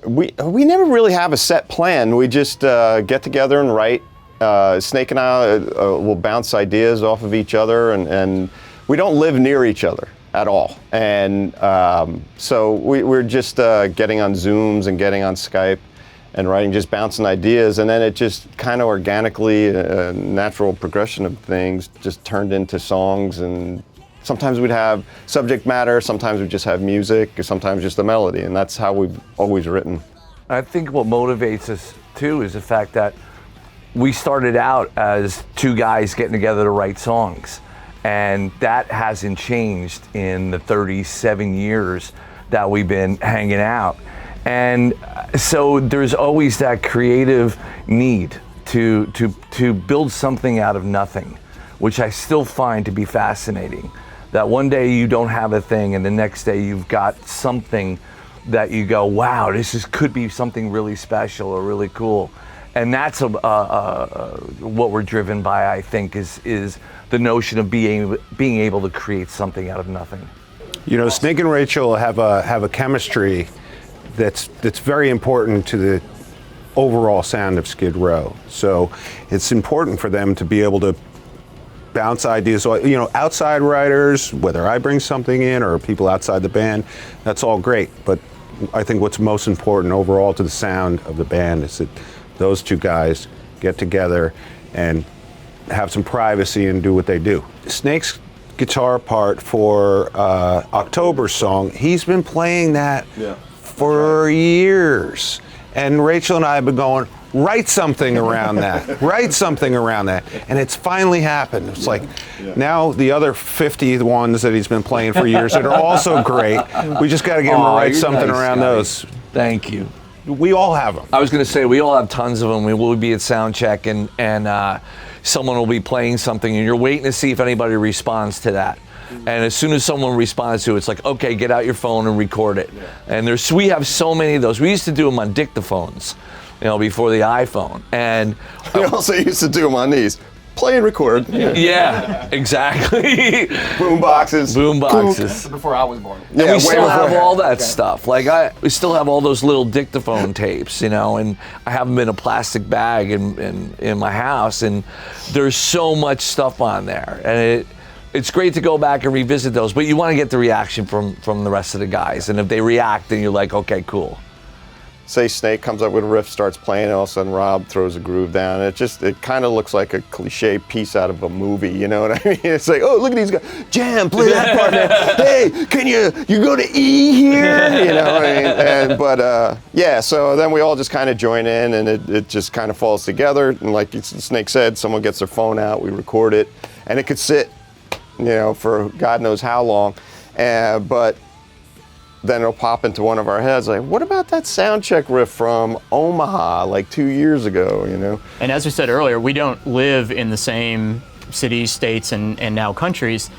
we never really have a set plan. We just get together and write. Snake and I will bounce ideas off of each other, and we don't live near each other at all. And so we're just getting on Zooms and getting on Skype and writing, just bouncing ideas, and then it just kind of organically, a natural progression of things, just turned into songs. And sometimes we'd have subject matter, sometimes we just have music, or sometimes just a melody, and that's how we've always written. I think what motivates us too is the fact that we started out as two guys getting together to write songs, and that hasn't changed in the 37 years that we've been hanging out. And so there's always that creative need to build something out of nothing, which I still find to be fascinating. That one day you don't have a thing, and the next day you've got something that you go, wow, could be something really special or really cool. And that's what we're driven by, I think, is the notion of being able to create something out of nothing. You know, Snake and Rachel have a chemistry that's very important to the overall sound of Skid Row. So it's important for them to be able to bounce ideas. You know, outside writers, whether I bring something in or people outside the band, that's all great. But I think what's most important overall to the sound of the band is that those two guys get together and have some privacy and do what they do. Snake's guitar part for October's song, he's been playing that for years. And Rachel and I have been going, write something around that, write something around that. And it's finally happened. It's like, now the other 50 ones that he's been playing for years that are also great, we just gotta get him to write something around those. Thank you. We all have them. I was going to say, we all have tons of them. We will be at sound check, and someone will be playing something, and you're waiting to see if anybody responds to that. And as soon as someone responds to it, it's like, okay, get out your phone and record it. And we have so many of those. We used to do them on dictaphones, before the iPhone. And we also used to do them on these. Play and record. Yeah, exactly. Boom boxes. Before I was born. And we still have all that stuff. We still have all those little dictaphone tapes, and I have them in a plastic bag in my house, and there's so much stuff on there. And it's great to go back and revisit those, but you want to get the reaction from the rest of the guys. And if they react, then you're like, okay, cool. Say Snake comes up with a riff, starts playing, and all of a sudden Rob throws a groove down. It kind of looks like a cliche piece out of a movie, you know what I mean? It's like, oh, look at these guys, jam, play that part, man. Hey, can you go to E here? You know what I mean? So then we all just kind of join in, and it just kind of falls together. And like Snake said, someone gets their phone out, we record it, and it could sit, for God knows how long. But then it'll pop into one of our heads like, what about that sound check riff from Omaha like 2 years ago, And as we said earlier, we don't live in the same cities, states, and now countries.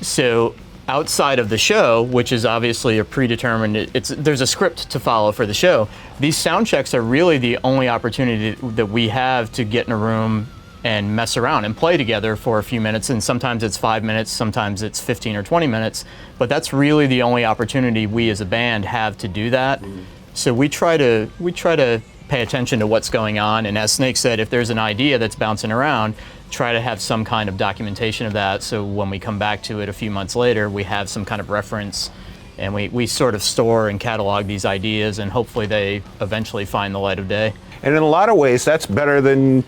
So outside of the show, which is obviously a predetermined, there's a script to follow for the show. These sound checks are really the only opportunity that we have to get in a room and mess around and play together for a few minutes, and sometimes it's 5 minutes, sometimes it's 15 or 20 minutes, but that's really the only opportunity we as a band have to do that. So we try to pay attention to what's going on, and as Snake said, if there's an idea that's bouncing around, try to have some kind of documentation of that, so when we come back to it a few months later, we have some kind of reference, and we sort of store and catalog these ideas, and hopefully they eventually find the light of day. And in a lot of ways, that's better than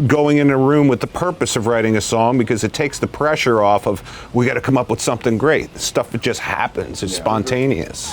going in a room with the purpose of writing a song, because it takes the pressure off of, we got to come up with something great. Stuff that just happens. It's spontaneous.